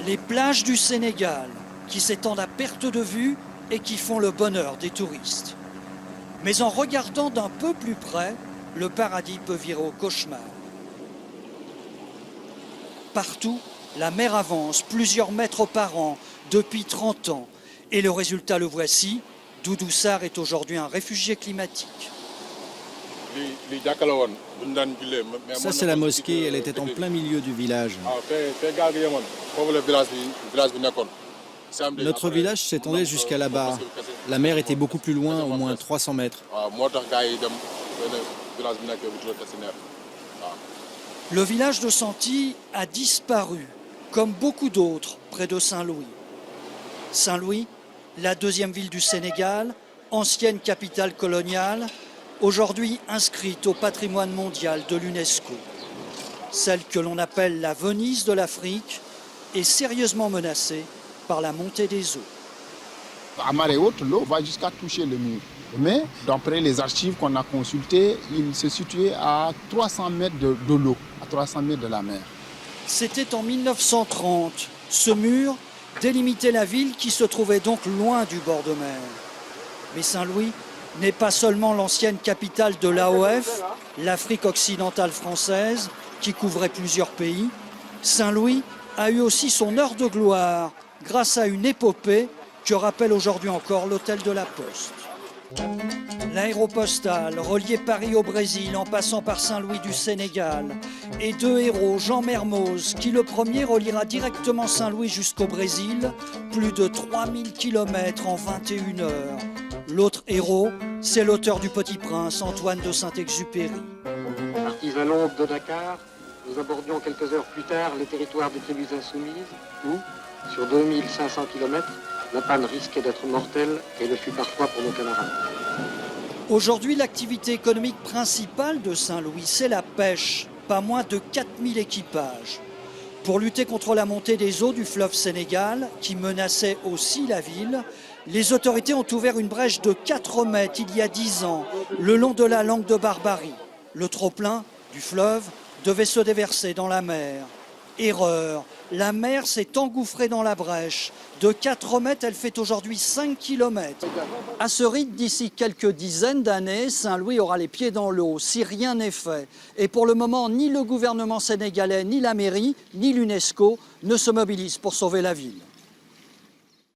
Les plages du Sénégal, qui s'étendent à perte de vue et qui font le bonheur des touristes. Mais en regardant d'un peu plus près, le paradis peut virer au cauchemar. Partout, la mer avance plusieurs mètres par an depuis 30 ans. Et le résultat, le voici, Doudou Sarr est aujourd'hui un réfugié climatique. Ça, c'est la mosquée, elle était en plein milieu du village. Notre village s'étendait jusqu'à là-bas. La mer était beaucoup plus loin, au moins 300 mètres. Le village de Santi a disparu, comme beaucoup d'autres, près de Saint-Louis. Saint-Louis, la deuxième ville du Sénégal, ancienne capitale coloniale, aujourd'hui inscrite au patrimoine mondial de l'UNESCO. Celle que l'on appelle la Venise de l'Afrique est sérieusement menacée par la montée des eaux. À marée haute, l'eau va jusqu'à toucher le mur. Mais d'après les archives qu'on a consultées, il se situait à 300 mètres de l'eau, à 300 mètres de la mer. C'était en 1930. Ce mur délimitait la ville qui se trouvait donc loin du bord de mer. Mais Saint-Louis n'est pas seulement l'ancienne capitale de l'AOF, l'Afrique occidentale française, qui couvrait plusieurs pays. Saint-Louis a eu aussi son heure de gloire grâce à une épopée que rappelle aujourd'hui encore l'hôtel de la Poste. L'aéropostale, relié Paris au Brésil en passant par Saint-Louis du Sénégal, et deux héros, Jean Mermoz, qui le premier reliera directement Saint-Louis jusqu'au Brésil, plus de 3000 km en 21 heures. L'autre héros, c'est l'auteur du Petit Prince, Antoine de Saint-Exupéry. Artisanaux de Dakar, nous abordions quelques heures plus tard les territoires des tribus insoumises, où, sur 2500 km, la panne risquait d'être mortelle et le fut parfois pour nos camarades. Aujourd'hui, l'activité économique principale de Saint-Louis, c'est la pêche. Pas moins de 4000 équipages. Pour lutter contre la montée des eaux du fleuve Sénégal, qui menaçait aussi la ville, les autorités ont ouvert une brèche de 4 mètres il y a 10 ans, le long de la Langue de Barbarie. Le trop-plein du fleuve devait se déverser dans la mer. Erreur, la mer s'est engouffrée dans la brèche. De 4 mètres, elle fait aujourd'hui 5 km. À ce rythme, d'ici quelques dizaines d'années, Saint-Louis aura les pieds dans l'eau, si rien n'est fait. Et pour le moment, ni le gouvernement sénégalais, ni la mairie, ni l'UNESCO ne se mobilisent pour sauver la ville.